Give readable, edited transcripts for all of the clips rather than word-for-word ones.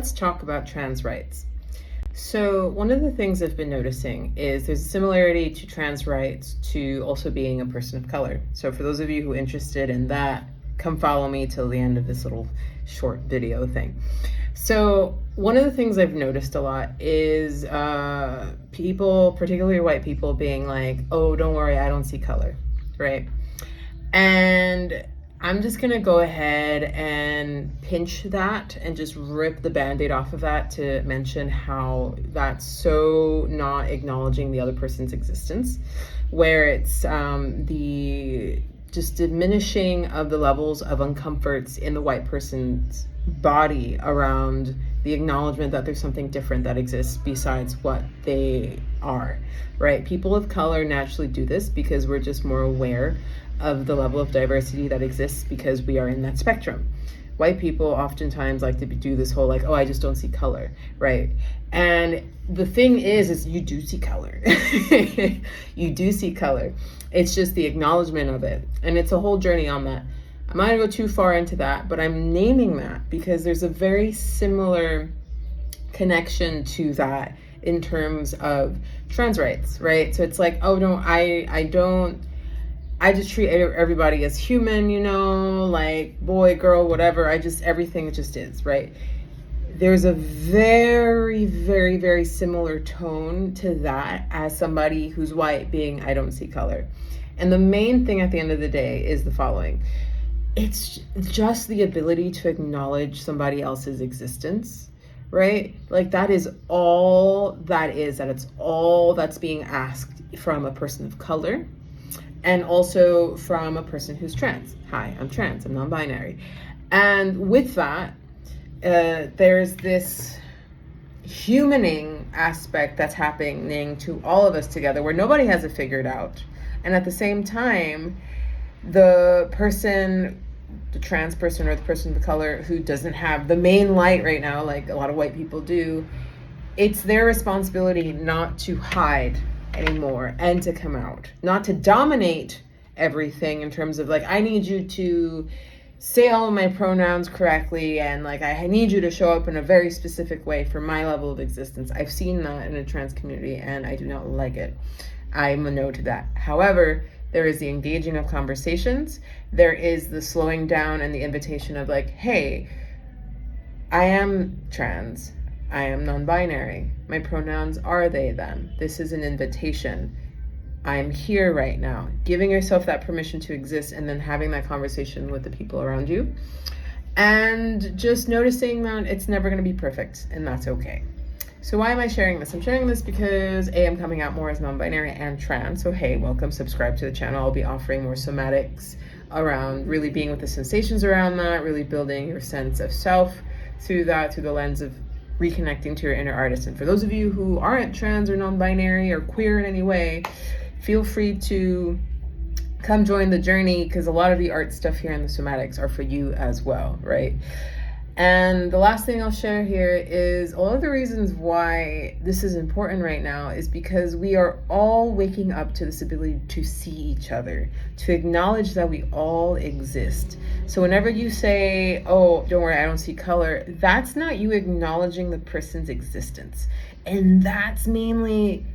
Let's talk about trans rights. So one of the things I've been noticing is there's a similarity to trans rights to also being a person of color. So for those of you who are interested in that, come follow me till the end of this little short video thing. So one of the things I've noticed a lot is people, particularly white people, being like, oh, don't worry, I don't see color, right? And I'm just gonna go ahead and pinch that and just rip the Band-Aid off of that to mention how that's so not acknowledging the other person's existence, where it's the just diminishing of the levels of uncomforts in the white person's body around the acknowledgement that there's something different that exists besides what they are, right? People of color naturally do this because we're just more aware of the level of diversity that exists because we are in that spectrum. White people oftentimes like to do this whole like, oh, I just don't see color, right? And the thing is you do see color. You do see color. It's just the acknowledgement of it. And it's a whole journey on that. I'm not gonna go too far into that, but I'm naming that because there's a very similar connection to that in terms of trans rights, right? So it's like, oh no, I just treat everybody as human, you know, like boy, girl, whatever. Everything just is, right? There's a very, very, very similar tone to that as somebody who's white being, I don't see color. And the main thing at the end of the day is the following. It's just the ability to acknowledge somebody else's existence, right? Like that is all that is, that it's all that's being asked from a person of color. And also from a person who's trans. Hi, I'm trans, I'm non-binary. And with that, there's this humaning aspect that's happening to all of us together where nobody has it figured out. And at the same time, the trans person or the person of color who doesn't have the main light right now, like a lot of white people do, it's their responsibility not to hide anymore and to come out, not to dominate everything in terms of like, I need you to say all of my pronouns correctly and like I need you to show up in a very specific way for my level of existence. I've seen that in a trans community and I do not like it. I'm a no to that. However, there is the engaging of conversations. There is the slowing down and the invitation of like, hey, I am trans. I am non-binary. My pronouns are they, them. This is an invitation. I'm here right now. Giving yourself that permission to exist and then having that conversation with the people around you. And just noticing that it's never going to be perfect and that's okay. So why am I sharing this? I'm sharing this because I'm coming out more as non-binary and trans. So hey, welcome, subscribe to the channel. I'll be offering more somatics around really being with the sensations around that, really building your sense of self through that, through the lens of reconnecting to your inner artist. And for those of you who aren't trans or non-binary or queer in any way, feel free to come join the journey because a lot of the art stuff here in the somatics are for you as well, right? And the last thing I'll share here is all of the reasons why this is important right now is because we are all waking up to this ability to see each other, to acknowledge that we all exist. So whenever you say, oh, don't worry, I don't see color, that's not you acknowledging the person's existence. And that's mainly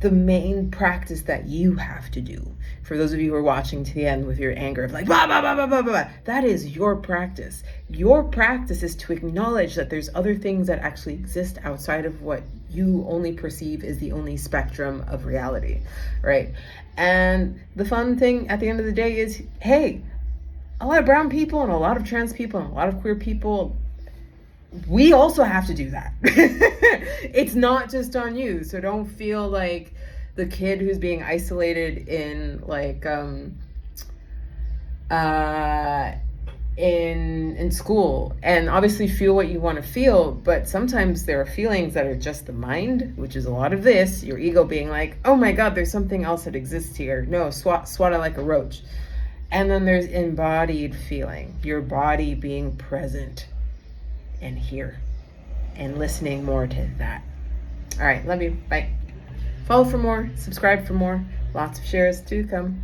the main practice that you have to do. For those of you who are watching to the end with your anger of like, blah, blah, blah, blah, blah, blah, that is your practice. Your practice is to acknowledge that there's other things that actually exist outside of what you only perceive is the only spectrum of reality, right? And the fun thing at the end of the day is, hey, a lot of brown people and a lot of trans people and a lot of queer people, we also have to do that. It's not just on you. So don't feel like the kid who's being isolated in like in school, and obviously feel what you want to feel, but sometimes there are feelings that are just the mind, which is a lot of this, your ego being like, oh my God, there's something else that exists here. No, swat it like a roach. And then there's embodied feeling, your body being present and here and listening more to that. All right, love you. Bye. Follow for more, subscribe for more. Lots of shares to come.